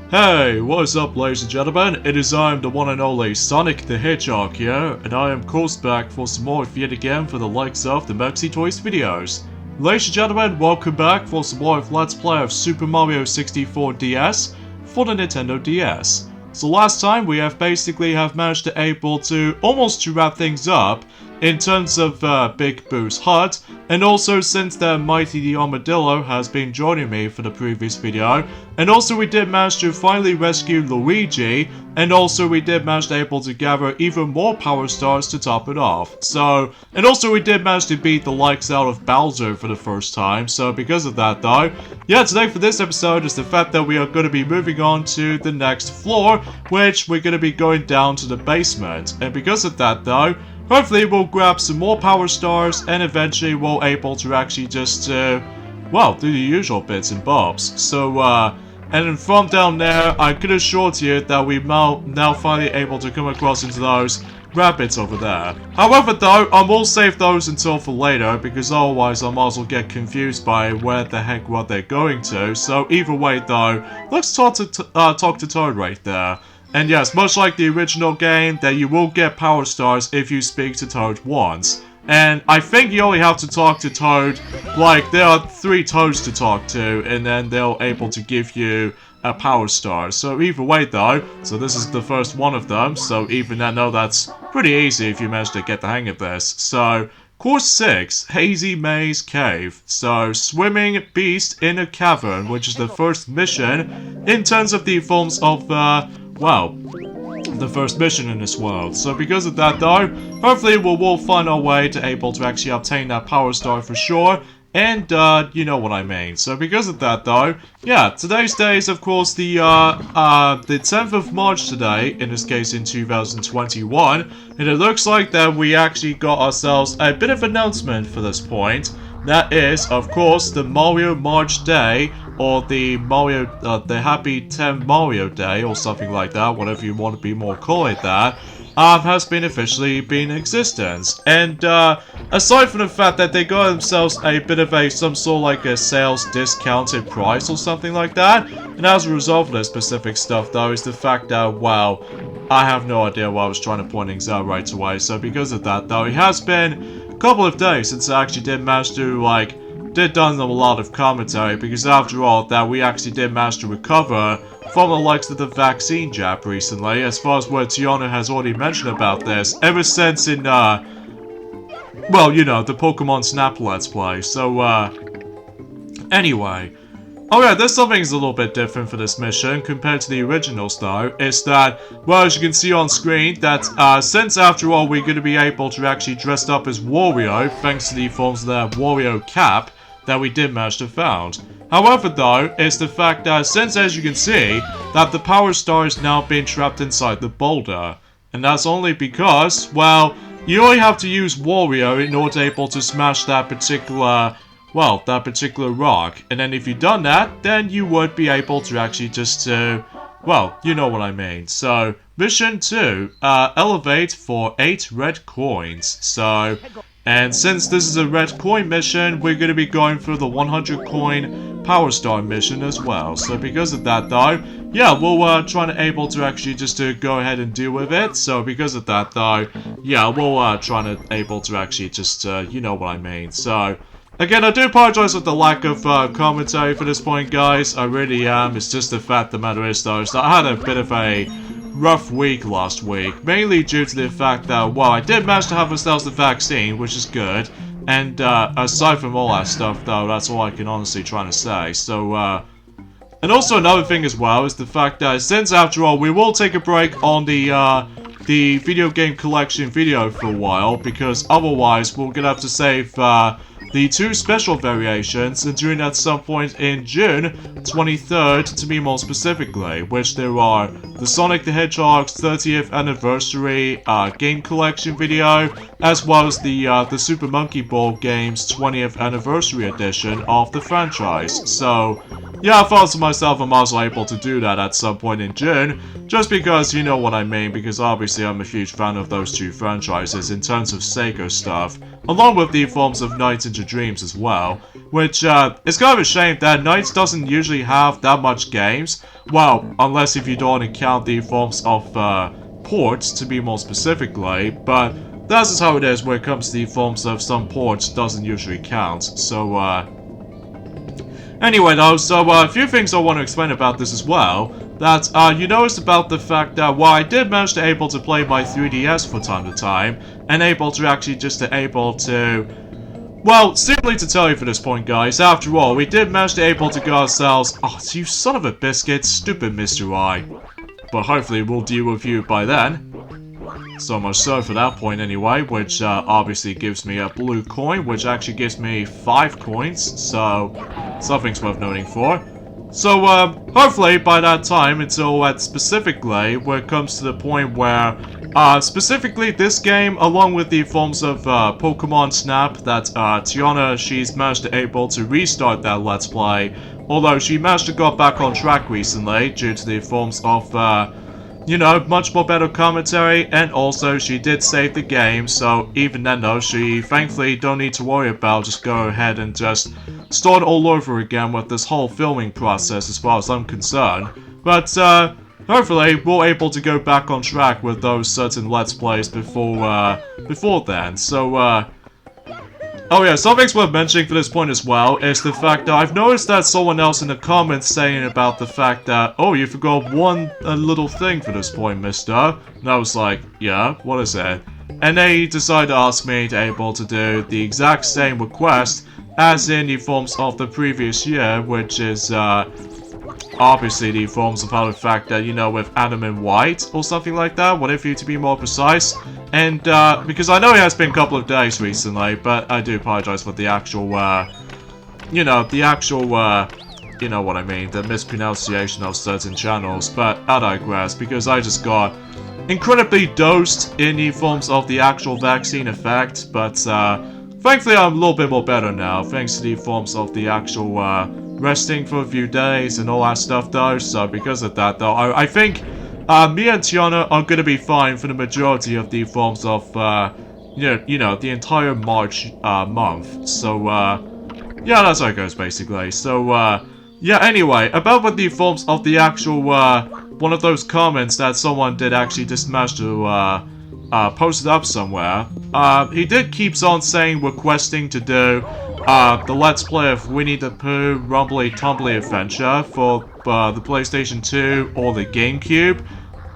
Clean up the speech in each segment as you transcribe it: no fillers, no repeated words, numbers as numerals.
Hey, what's up ladies and gentlemen, it is I am the one and only Sonic the Hedgehog here, and I am of course back for some more yet again for the likes of the Maxi Toys videos. Ladies and gentlemen, welcome back for some more of Let's Play of Super Mario 64 DS for the Nintendo DS. So last time we have basically managed to able to almost to wrap things up in terms of Big Boo's hut, and also since the Mighty the Armadillo has been joining me for the previous video, and also we did manage to finally rescue Luigi, and also we did manage to able to gather even more power stars to top it off. So, and also we did manage to beat the likes out of Bowser for the first time, so because of that though, yeah, today for this episode is the fact that we are going to be moving on to the next floor, which we're going to be going down to the basement, and because of that though, hopefully we'll grab some more power stars and eventually we'll able to actually just, well, do the usual bits and bobs. So, and then from down there, I could assure you that we now finally able to come across into those rabbits over there. However though, I will save those until for later, because otherwise I might as well get confused by where the heck what they're going to. So either way though, let's talk to Toad right there. And yes, much like the original game, that you will get power stars if you speak to Toad once. And I think you only have to talk to Toad, like there are 3 Toads to talk to, and then they'll able to give you a power star. So either way though, so this is the first one of them, so even I know that's pretty easy if you manage to get the hang of this. So, Course 6, Hazy Maze Cave. So, Swimming Beast in a Cavern, which is the first mission in terms of the forms of, well, the first mission in this world. So because of that though, hopefully we'll find our way to able to actually obtain that power star for sure. And, you know what I mean. So because of that though, yeah, today's day is of course the 10th of March today, in this case in 2021. And it looks like that we actually got ourselves a bit of announcement for this point. That is, of course, the Mario March Day, or the Mario, the Happy 10 Mario Day, or something like that, whatever you want to be more call it that, has been officially been in existence. And, aside from the fact that they got themselves a bit of some sort of like a sales discounted price or something like that, and as a result of this specific stuff though, is the fact that, well, I have no idea why I was trying to point things out right away, so because of that though, it has been a couple of days since I actually did manage to, like, done a lot of commentary, because after all, that we actually did manage to recover from the likes of the vaccine jab recently, as far as what Tiana has already mentioned about this, ever since in, well, you know, the Pokemon Snap Let's Play, so, anyway. Oh yeah, there's something that's a little bit different for this mission compared to the originals though, is that, well, as you can see on screen, that since after all we're going to be able to actually dress up as Wario, thanks to the forms of the Wario Cap that we did manage to found. However though, is the fact that since, as you can see, that the power star is now being trapped inside the boulder. And that's only because, well, you only have to use Wario in order to able to smash that particular, well, that particular rock. And then if you've done that, then you would be able to actually just, well, you know what I mean. So, mission 2, elevate for 8 red coins. So, and since this is a red coin mission, we're going to be going through the 100 coin power star mission as well. So because of that though, yeah, we'll try to able to actually just to go ahead and deal with it. So because of that though, yeah, we'll try to able to actually just, you know what I mean. So, again, I do apologize for the lack of commentary for this point, guys. I really am. It's just the fact the matter is though, so I had a bit of a rough week last week, mainly due to the fact that, well, I did manage to have myself the vaccine, which is good, and aside from all that stuff though, that's all I can honestly try to say. So, and also another thing as well is the fact that since after all we will take a break on the video game collection video for a while, because otherwise we're gonna have to save the 2 special variations, and doing that at some point in June 23rd, to be more specifically, which there are the Sonic the Hedgehog's 30th anniversary game collection video, as well as the Super Monkey Ball game's 20th anniversary edition of the franchise. So, yeah, I thought to myself I'm also able to do that at some point in June, just because you know what I mean, because obviously I'm a huge fan of those two franchises in terms of Seiko stuff, along with the forms of Nights into Dreams as well, which is kind of a shame that Nights doesn't usually have that much games, well, unless if you don't count the forms of ports, to be more specifically, but that's just how it is when it comes to the forms of some ports, doesn't usually count, so anyway though, so a few things I want to explain about this as well. That you noticed about the fact that while I did manage to able to play my 3DS from time to time, and able to actually just able to, well, simply to tell you for this point guys, after all, we did manage to able to get ourselves, oh you son of a biscuit, stupid Mr. I. But hopefully we'll deal with you by then. So much so for that point anyway, which obviously gives me a blue coin, which actually gives me 5 coins, so something's worth noting for. So hopefully by that time, until specifically where it comes to the point where specifically this game, along with the forms of Pokemon Snap, that Tiana, she's managed to able to restart that Let's Play, although she managed to go back on track recently due to the forms of you know, much more better commentary, and also she did save the game, so even then though, she thankfully don't need to worry about, just go ahead and just start all over again with this whole filming process as far as I'm concerned. But hopefully we're able to go back on track with those certain Let's Plays before then, so oh yeah, something's worth mentioning for this point as well is the fact that I've noticed that someone else in the comments saying about the fact that, oh, you forgot one little thing for this point, mister. And I was like, yeah, what is it? And they decided to ask me to able to do the exact same request as in the forms of the previous year, which is obviously the forms of how the fact that, you know, with Adam and White or something like that, whatever you to be more precise. And because I know it has been a couple of days recently, but I do apologize for the actual, you know, you know what I mean, the mispronunciation of certain channels, but I digress, because I just got incredibly dosed in the forms of the actual vaccine effect, but thankfully I'm a little bit more better now, thanks to the forms of the actual resting for a few days and all that stuff though, so because of that though, I think me and Tiana are gonna be fine for the majority of the forms of, you know, the entire March month, so yeah, that's how it goes basically, so yeah, anyway, about what the forms of the actual, one of those comments that someone did actually just manage to, post it up somewhere. He did keeps on saying requesting to do, the Let's Play of Winnie the Pooh Rumbly Tumbly Adventure for, the PlayStation 2 or the GameCube.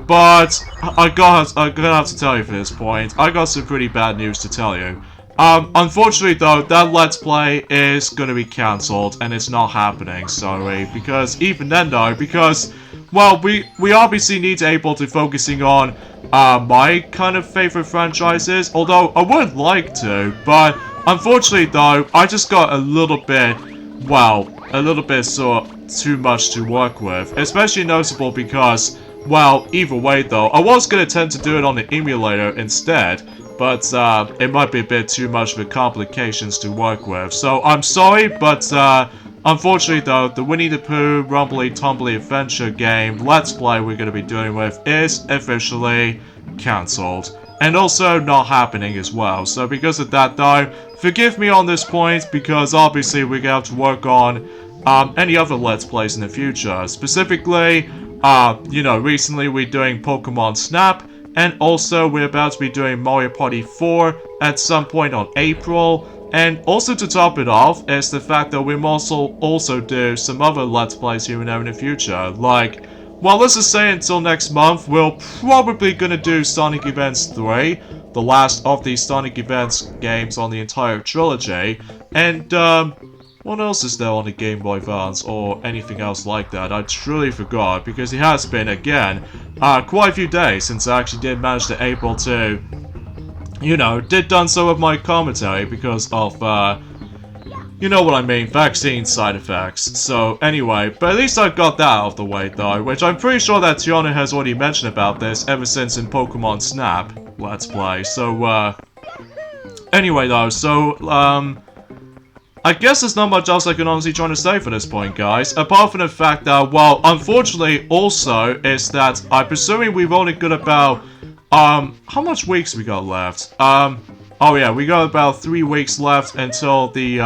But, I'm gonna have to tell you for this point, I got some pretty bad news to tell you. Unfortunately though, that Let's Play is gonna be cancelled, and it's not happening, sorry, because even then though, because, well, we obviously need to able to focusing on, my kind of favorite franchises, although I would like to, but unfortunately though, I just got a little bit, well, a little bit sort of too much to work with, especially noticeable because, well, either way though, I was gonna tend to do it on the emulator instead, but it might be a bit too much for complications to work with. So I'm sorry, but unfortunately though, the Winnie the Pooh Rumbly Tumbly Adventure game Let's Play we're going to be doing with is officially cancelled. And also not happening as well. So because of that though, forgive me on this point, because obviously we're going to have to work on any other Let's Plays in the future. Specifically, you know, recently we're doing Pokemon Snap, and also we're about to be doing Mario Party 4 at some point on April. And also to top it off is the fact that we must also do some other Let's Plays here and there in the future. Like, well, let's just say until next month, we're probably gonna do Sonic Events 3, the last of the Sonic Events games on the entire trilogy. And, what else is there on the Game Boy Advance or anything else like that? I truly forgot, because it has been, again, quite a few days since I actually did manage to able to, you know, did done so with my commentary because of, you know what I mean, vaccine side effects. So, anyway, but at least I've got that out of the way though, which I'm pretty sure that Tiana has already mentioned about this ever since in Pokemon Snap Let's Play. So, anyway though, so, I guess there's not much else I can honestly try to say for this point, guys. Apart from the fact that, well, unfortunately, also, is that I'm presuming we've only got about, how much weeks we got left? Oh yeah, we got about 3 weeks left until the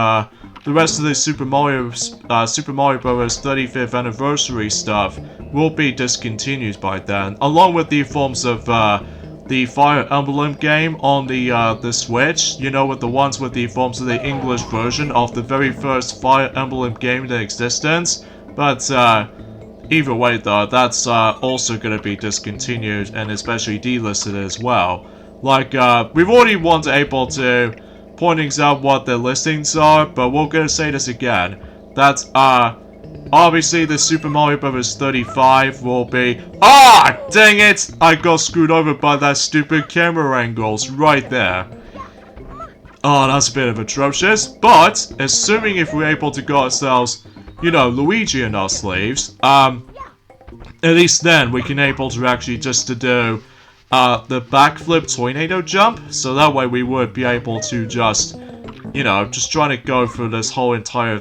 rest of the Super Mario Bros. 35th anniversary stuff will be discontinued by then, along with the forms of, the Fire Emblem game on the Switch, you know, with the ones with the forms of the English version of the very first Fire Emblem game in existence. But, either way though, that's also gonna be discontinued and especially delisted as well. Like, we've already once able to point out what the listings are, but we're gonna say this again. That, obviously, the Super Mario Bros. 35 will be... Ah! Dang it! I got screwed over by that stupid camera angles right there. Oh, that's a bit of atrocious. But, assuming if we're able to get ourselves, you know, Luigi in our sleeves, at least then we can able to actually just to do, the backflip tornado jump. So that way we would be able to just... you know, just trying to go through this whole entire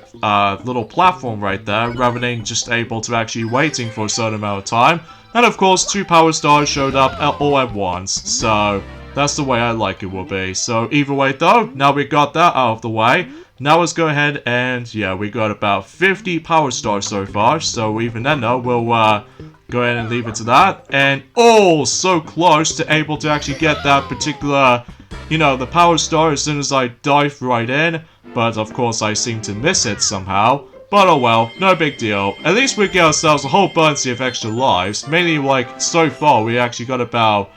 little platform right there, rather than just able to actually waiting for a certain amount of time. And of course, 2 power stars showed up all at once, so that's the way I like it will be. So either way though, now we got that out of the way, now let's go ahead and, yeah, we got about 50 power stars so far, so even then though, we'll go ahead and leave it to that. And oh, so close to able to actually get that particular... you know, the power star as soon as I dive right in, but of course I seem to miss it somehow. But oh well, no big deal. At least we get ourselves a whole bunch of extra lives. Mainly, like, so far we actually got about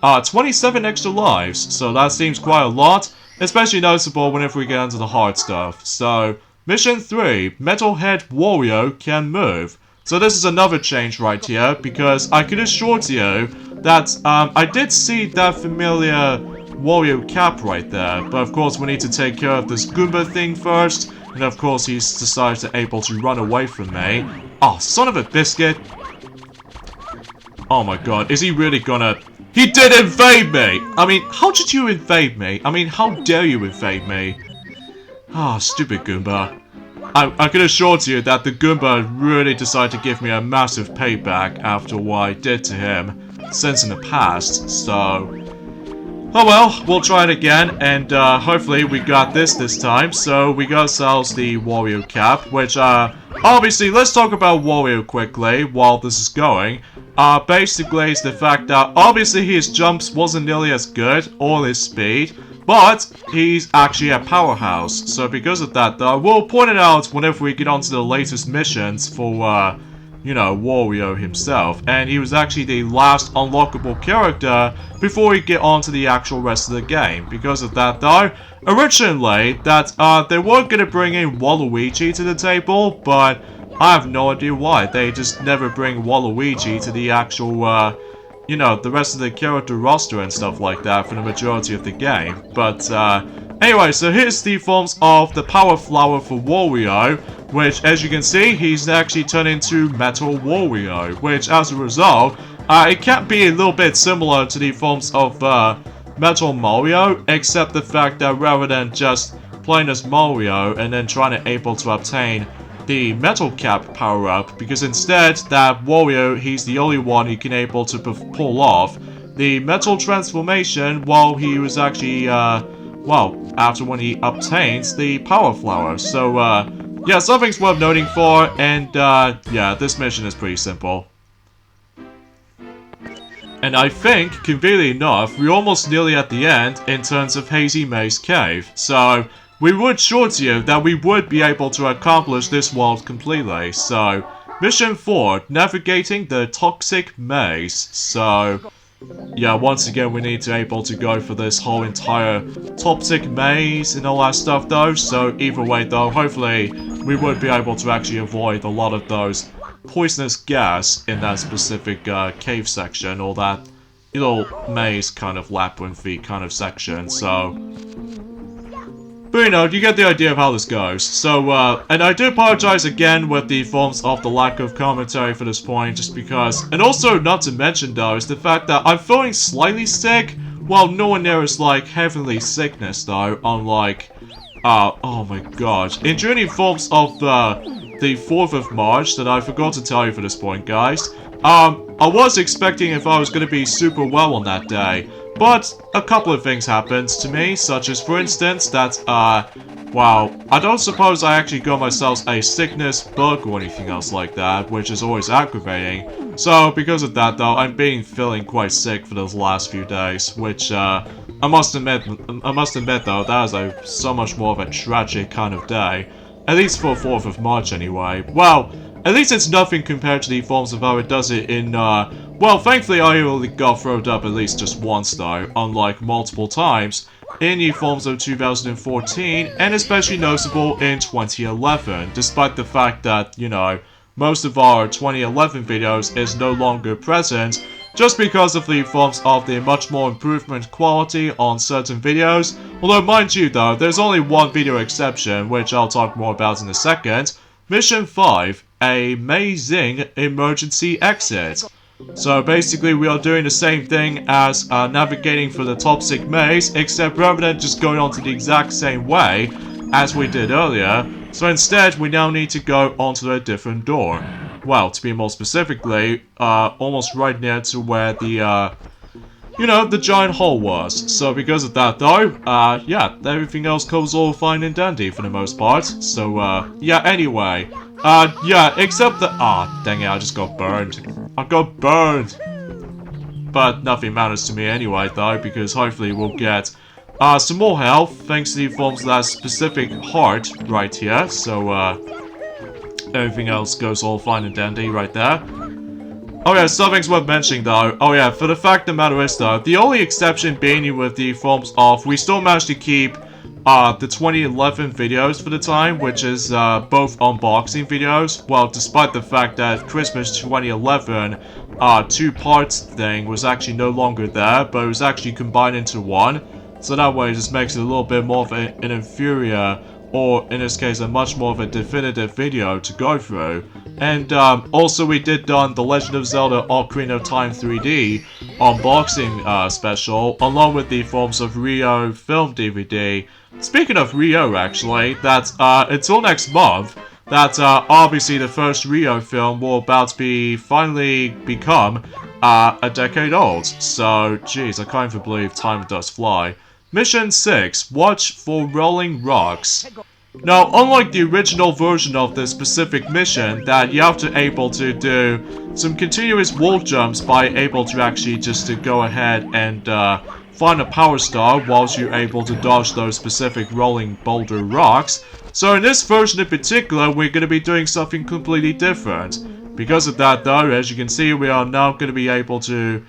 27 extra lives, so that seems quite a lot. Especially noticeable whenever we get into the hard stuff. So, Mission 3, Metalhead Wario can move. So this is another change right here, because I can assure you that I did see that familiar Wario Cap right there, but of course we need to take care of this Goomba thing first, and of course he's decided to able to run away from me. Oh, son of a biscuit! Oh my god, is he really gonna... He did invade me! I mean, how did you invade me? I mean, how dare you invade me? Ah, oh, stupid Goomba. I can assure you that the Goomba really decided to give me a massive payback after what I did to him since in the past, so... oh well, we'll try it again, and hopefully we got this time. So we got ourselves the Wario Cap, which obviously, let's talk about Wario quickly while this is going. Basically, it's the fact that obviously his jumps wasn't nearly as good, or his speed, but he's actually a powerhouse. So because of that though, we'll point it out whenever we get onto the latest missions for you know, Wario himself, and he was actually the last unlockable character before we get on to the actual rest of the game. Because of that though, originally, that they were gonna bring in Waluigi to the table, but I have no idea why. They just never bring Waluigi to the actual, you know, the rest of the character roster and stuff like that for the majority of the game. But, anyway, so here's the forms of the Power Flower for Wario, which, as you can see, he's actually turned into Metal Wario, which, as a result, it can be a little bit similar to the forms of, Metal Mario, except the fact that rather than just playing as Mario and then trying to able to obtain the Metal Cap power-up, because instead, that Wario, he's the only one who can able to pull off the Metal Transformation while he was actually, well, after when he obtains the Power Flower. So, yeah, something's worth noting for, and, yeah, this mission is pretty simple. And I think, conveniently enough, we're almost nearly at the end in terms of Hazy Maze Cave. So, we would assure you that we would be able to accomplish this world completely. So, Mission 4, Navigating the Toxic Maze. So, yeah, once again we need to able to go for this whole entire toxic maze and all that stuff though. So, either way though, hopefully we would be able to actually avoid a lot of those poisonous gas in that specific cave section, or that little maze kind of labyrinthy kind of section, so... But you know, you get the idea of how this goes. So, and I do apologize again with the forms of the lack of commentary for this point, just because... And also, not to mention though, is the fact that I'm feeling slightly sick, while nowhere near as like heavenly sickness though, unlike... oh my god. During the forms of the 4th of March that I forgot to tell you for this point, guys. I was expecting if I was going to be super well on that day, but a couple of things happened to me, such as, for instance, that, well, I don't suppose I actually got myself a sickness bug or anything else like that, which is always aggravating. So, because of that, though, I'm feeling quite sick for those last few days, which, I must admit, though, that is so much more of a tragic kind of day. At least for 4th of March, anyway. Well, at least it's nothing compared to the forms of how it does it in, well, thankfully I only got thrown up at least just once, though, unlike multiple times in the forms of 2014, and especially noticeable in 2011, despite the fact that, you know, most of our 2011 videos is no longer present, just because of the forms of the much more improvement quality on certain videos. Although, mind you though, there's only one video exception, which I'll talk more about in a second. Mission 5, Amazing Emergency Exit. So basically we are doing the same thing as navigating through the toxic maze, except rather than just going on to the exact same way as we did earlier, so instead we now need to go onto a different door. Well, to be more specifically, almost right near to where the, you know, the giant hole was. So because of that though, yeah, everything else goes all fine and dandy for the most part. So, yeah, anyway. Yeah, except that, dang it, I just got burned. I got burned! But nothing matters to me anyway though, because hopefully we'll get, some more health, thanks to the forms of that specific heart right here. So, everything else goes all fine and dandy right there. Oh yeah, something's worth mentioning though. Oh yeah, for the fact of the matter is though, the only exception being with the forms of, we still managed to keep the 2011 videos for the time, which is both unboxing videos. Well, despite the fact that Christmas 2011 two parts thing was actually no longer there, but it was actually combined into one. So that way it just makes it a little bit more of an inferior, or in this case a much more of a definitive video to go through. And also we did done The Legend of Zelda Ocarina of Time 3D unboxing special, along with the forms of Rio film DVD. Speaking of Rio, actually, that until next month, that obviously the first Rio film will about to be finally become a decade old. So, geez, I can't even believe time does fly. Mission 6, watch for rolling rocks. Now, unlike the original version of this specific mission, that you have to able to do some continuous wall jumps by able to actually just to go ahead and find a power star whilst you're able to dodge those specific rolling boulder rocks. So in this version in particular, we're going to be doing something completely different. Because of that though, as you can see, we are now going to be able to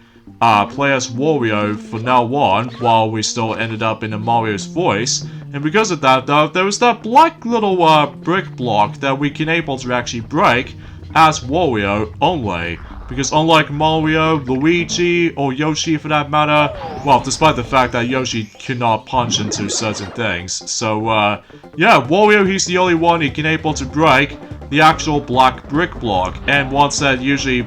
play as Wario for now on, while we still ended up in a Mario's voice. And because of that though, there was that black little brick block that we can able to actually break as Wario only. Because unlike Mario, Luigi, or Yoshi for that matter, well, despite the fact that Yoshi cannot punch into certain things. So, yeah, Wario, he's the only one he can able to break the actual black brick block. And once that usually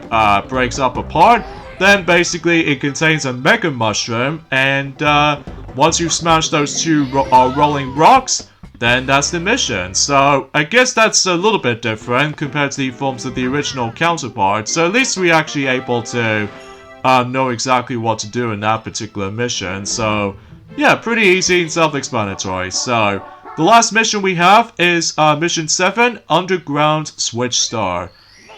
breaks up apart, then basically it contains a Mega Mushroom, and once you've smashed those two rolling rocks, then that's the mission. So I guess that's a little bit different compared to the forms of the original counterpart. So at least we're actually able to know exactly what to do in that particular mission. So yeah, pretty easy and self-explanatory. So the last mission we have is mission 7, Underground Switch Star.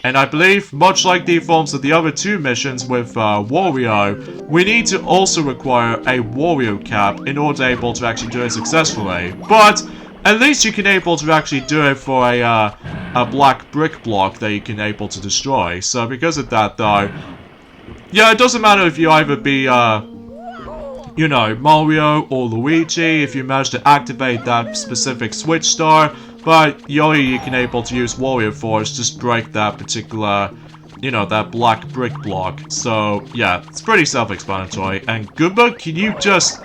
And I believe, much like the forms of the other two missions with Wario, we need to also require a Wario Cap in order able to actually do it successfully. But at least you can able to actually do it for a black brick block that you can able to destroy. So because of that though, yeah, it doesn't matter if you either be, you know, Mario or Luigi, if you manage to activate that specific Switch Star. But the only you can able to use Wario for is just break that particular, you know, that black brick block. So, yeah, it's pretty self-explanatory. And Goomba, can you just...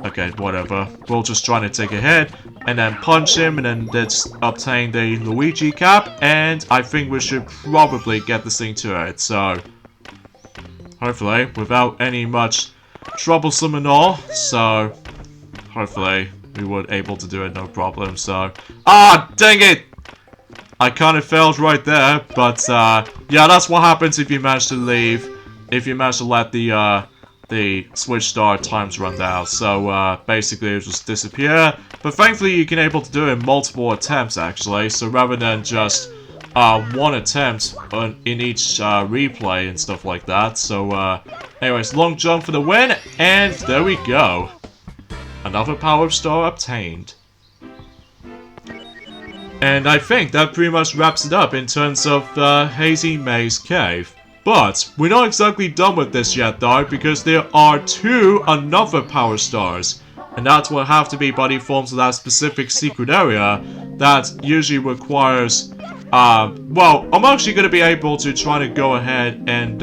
Okay, whatever. We'll just try to take a hit, and then punch him, and then let's obtain the Luigi Cap. And I think we should probably get this thing to it. So, hopefully, without any much troublesome and all. So, hopefully, we were able to do it no problem, so... Ah, dang it! I kind of failed right there, but, yeah, that's what happens if you manage to leave. If you manage to let the Switch Star times run out. So, basically it'll just disappear. But thankfully you can able to do it in multiple attempts, actually. So rather than just, one attempt in each, replay and stuff like that. So, anyways, long jump for the win, and there we go. Another Power Star obtained. And I think that pretty much wraps it up in terms of Hazy Maze Cave. But we're not exactly done with this yet though, because there are two another Power Stars. And that's what have to be body forms of that specific secret area that usually requires... well, I'm actually going to be able to try to go ahead and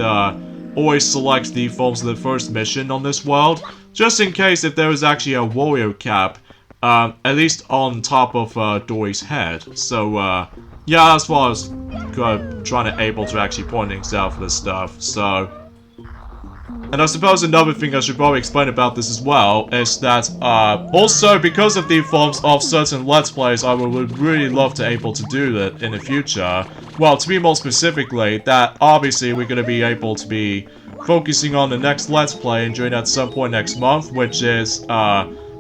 always select the forms of the first mission on this world. Just in case if there is actually a Wario Cap. At least on top of Dory's head. So, yeah, that's what I was trying to able to actually point things out for this stuff. So, and I suppose another thing I should probably explain about this as well is that, also because of the forms of certain Let's Plays, I would really love to able to do that in the future. Well, to be more specifically, that obviously we're going to be able to be focusing on the next Let's Play and doing that at some point next month, which is,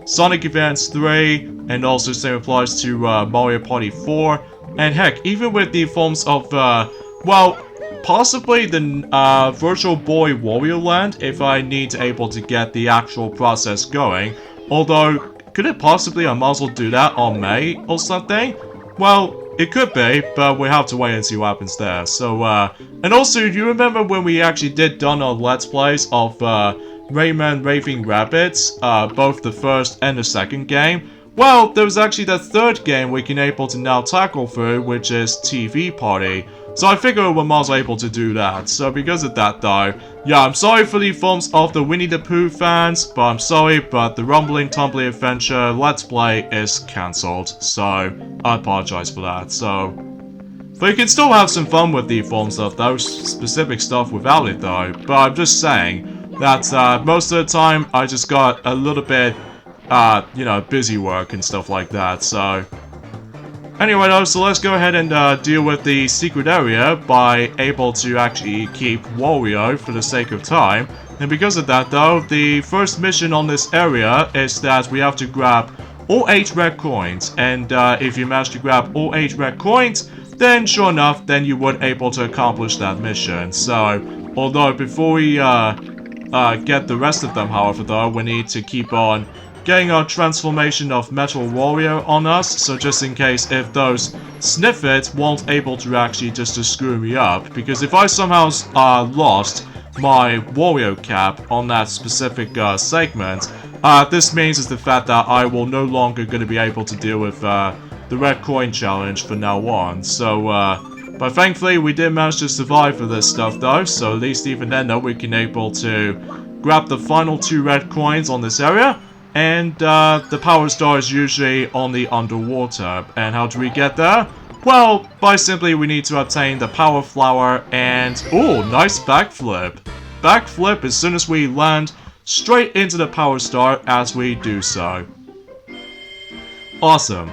Sonic Advance 3, and also same applies to Mario Party 4, and heck, even with the forms of, well, possibly the Virtual Boy Wario Land, if I need to able to get the actual process going. Although, could it possibly I might as well do that on May or something? Well, it could be, but we have to wait and see what happens there. So, and also, do you remember when we actually did done our Let's Plays of, Rayman Raving Rabbids, both the first and the second game? Well, there was actually the third game we can able to now tackle through, which is TV Party. So I figured we might as well able to do that. So because of that though, yeah, I'm sorry for the forms of the Winnie the Pooh fans, but I'm sorry, but the Rumbling Tumbling Adventure Let's Play is cancelled. So, I apologize for that, so... But you can still have some fun with the forms of those specific stuff without it though, but I'm just saying... that, most of the time, I just got a little bit, you know, busy work and stuff like that, so... Anyway though, so let's go ahead and, deal with the secret area by able to actually keep Wario for the sake of time. And because of that though, the first mission on this area is that we have to grab all 8 red coins. And, if you manage to grab all 8 red coins, then sure enough, then you would able to accomplish that mission. So, although before we, get the rest of them, however, though, we need to keep on getting our transformation of Metal Wario on us, so just in case if those sniff it won't able to actually just to screw me up, because if I somehow lost my Wario Cap on that specific segment, this means is the fact that I will no longer going to be able to deal with the Red Coin Challenge for now on, so but thankfully, we did manage to survive for this stuff though, so at least even then though, we can able to grab the final 2 red coins on this area, and the Power Star is usually on the underwater. And how do we get there? Well, by simply we need to obtain the Power Flower and... oh, nice backflip! Backflip as soon as we land straight into the Power Star as we do so. Awesome.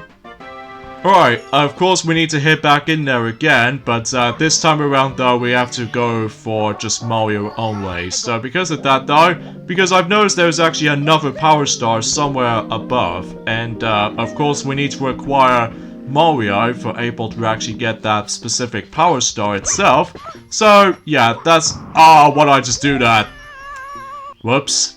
Alright, of course we need to hit back in there again, but this time around though we have to go for just Mario only. So because of that though, because I've noticed there's actually another Power Star somewhere above, and of course we need to acquire Mario for able to actually get that specific Power Star itself. So yeah, that's... ah, why did I just do that? Whoops.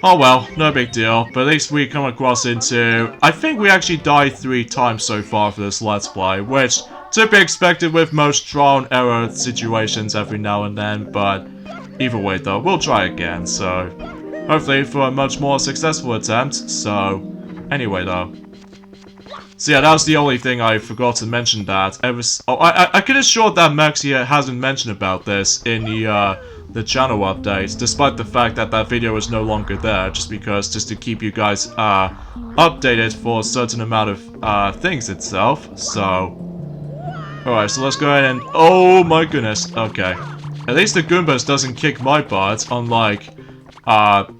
Oh well, no big deal, but at least we come across into... I think we actually died 3 times so far for this Let's Play, which to be expected with most trial and error situations every now and then, but either way though, we'll try again, so hopefully for a much more successful attempt, so anyway though. So yeah, that was the only thing I forgot to mention that. I could assure that Max here hasn't mentioned about this in the channel updates, despite the fact that that video is no longer there, just to keep you guys updated for a certain amount of things itself. So, alright, so let's go ahead and... oh my goodness, okay. At least the Goombas doesn't kick my butt, unlike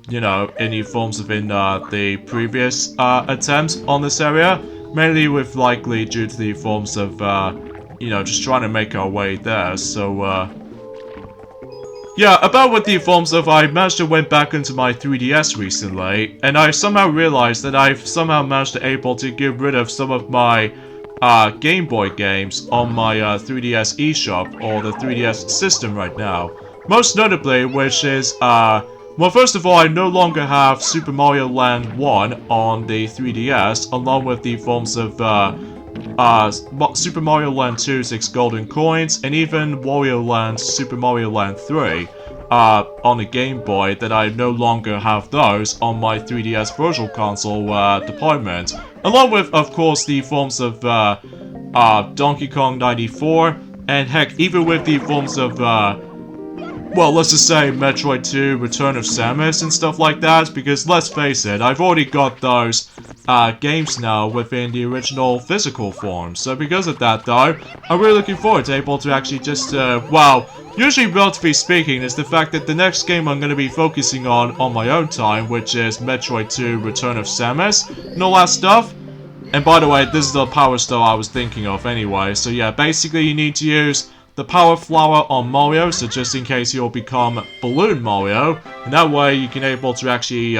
you know, any forms within the previous attempts on this area. Mainly with likely due to the forms of, you know, just trying to make our way there. So, yeah, about with the forms of, I managed to went back into my 3DS recently, and I somehow realized that I've somehow managed to able to get rid of some of my Game Boy games on my 3DS eShop, or the 3DS system right now. Most notably, which is, well, first of all, I no longer have Super Mario Land 1 on the 3DS, along with the forms of, Super Mario Land 2 6 golden coins, and even Wario Land Super Mario Land 3 on the Game Boy, that I no longer have those on my 3DS Virtual Console department. Along with, of course, the forms of Donkey Kong 94, and heck, even with the forms of, well, let's just say Metroid 2, Return of Samus, and stuff like that, because let's face it, I've already got those games now within the original physical form. So because of that, though, I'm really looking forward to able to actually just, well, usually relatively speaking, is the fact that the next game I'm going to be focusing on my own time, which is Metroid 2, Return of Samus, and all that stuff. And by the way, this is the Power Star I was thinking of anyway, so yeah, basically you need to use the Power Flower on Mario, so just in case you'll become Balloon Mario, and that way you can able to actually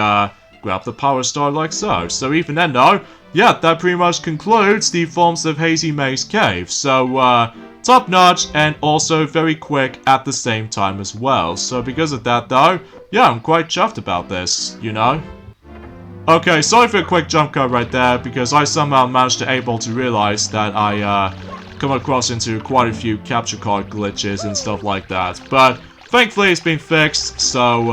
grab the Power Star like so. So even then though, yeah, that pretty much concludes the forms of Hazy Maze Cave. So top notch and also very quick at the same time as well. So because of that though, yeah, I'm quite chuffed about this, you know. Okay, sorry for a quick jump cut right there, because I somehow managed to able to realize that I come across into quite a few capture card glitches and stuff like that. But thankfully it's been fixed, so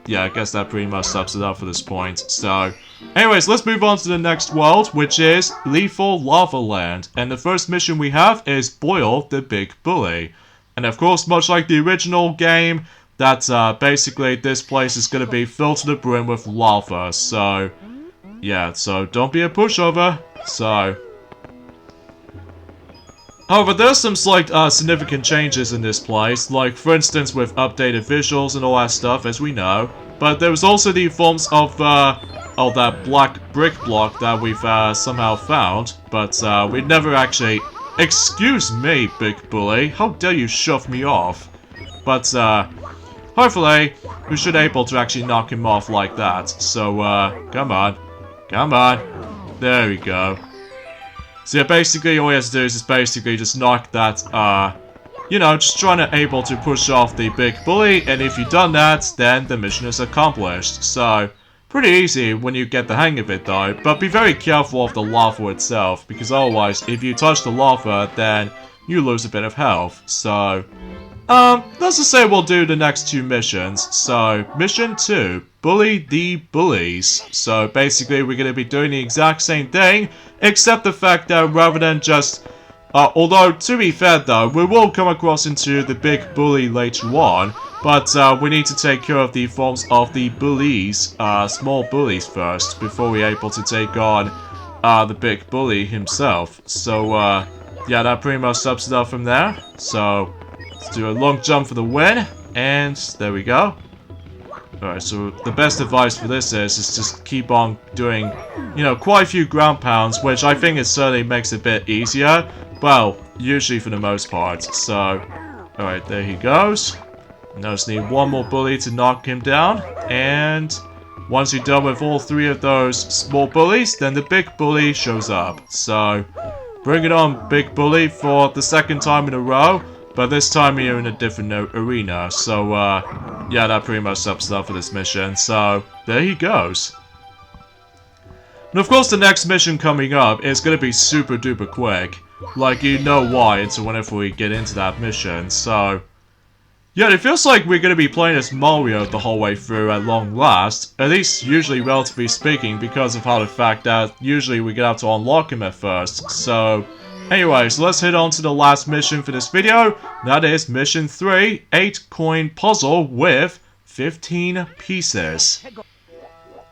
yeah, I guess that pretty much sums it up for this point. So anyways, let's move on to the next world, which is Lethal Lava Land. And the first mission we have is Boyle the Big Bully. And of course, much like the original game, that's basically this place is going to be filled to the brim with lava. So yeah, so don't be a pushover. So however, there's some slight significant changes in this place, like for instance with updated visuals and all that stuff, as we know. But there was also the forms of that black brick block that we've somehow found, but we'd never actually... Excuse me, Big Bully, how dare you shove me off? But hopefully we should be able to actually knock him off like that. So come on, come on, there we go. So yeah, basically all he has to do is basically just knock that, you know, just trying to able to push off the Big Bully, and if you've done that, then the mission is accomplished. So, pretty easy when you get the hang of it though, but be very careful of the lava itself, because otherwise, if you touch the lava, then you lose a bit of health. So, let's just say we'll do the next two missions. So, mission 2, Bully the Bullies. So basically we're going to be doing the exact same thing, except the fact that rather than just... although, to be fair though, we will come across into the Big Bully later on, but we need to take care of the forms of the bullies, small bullies first, before we're able to take on the Big Bully himself. So, yeah, that pretty much sums it up from there. So, let's do a long jump for the win, and there we go. Alright, so the best advice for this is just keep on doing, you know, quite a few ground pounds, which I think it certainly makes it a bit easier. Well, usually for the most part. So, alright, there he goes. Now just need one more bully to knock him down, and once you're done with all three of those small bullies, then the Big Bully shows up. So, bring it on, Big Bully, for the second time in a row. But this time you're in a different arena, so yeah, that pretty much sums it up for this mission. So, there he goes. And of course the next mission coming up is going to be super duper quick. Like, you know why until whenever we get into that mission, so... Yeah, it feels like we're going to be playing as Mario the whole way through at long last. At least, usually, relatively speaking, because of how the fact that usually we get have to unlock him at first. So... anyways, let's head on to the last mission for this video. That is mission 3, 8-coin puzzle with 15 pieces.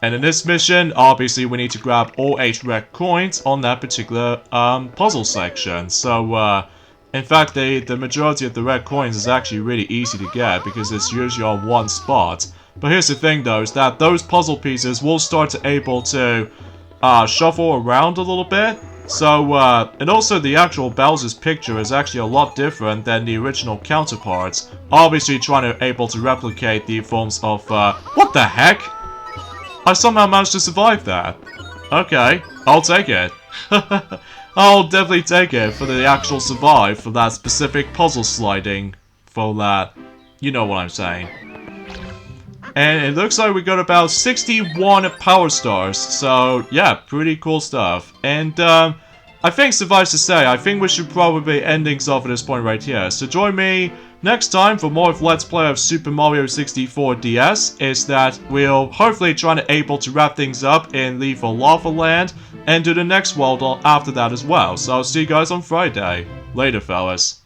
And in this mission, obviously we need to grab all 8 red coins on that particular puzzle section. So, in fact, the majority of the red coins is actually really easy to get because it's usually on one spot. But here's the thing though, is that those puzzle pieces will start to able to shuffle around a little bit. So, and also the actual Bowser's picture is actually a lot different than the original counterparts. Obviously trying to able to replicate the forms of, what the heck? I somehow managed to survive that. Okay, I'll take it. I'll definitely take it for the actual survive for that specific puzzle sliding. For that, you know what I'm saying. And it looks like we got about 61 power stars, so yeah, pretty cool stuff. And I think, suffice to say, I think we should probably be ending off at this point right here. So join me next time for more of Let's Play of Super Mario 64 DS, is that we'll hopefully try to able to wrap things up in Lethal Lava Land, and do the next world after that as well. So I'll see you guys on Friday. Later, fellas.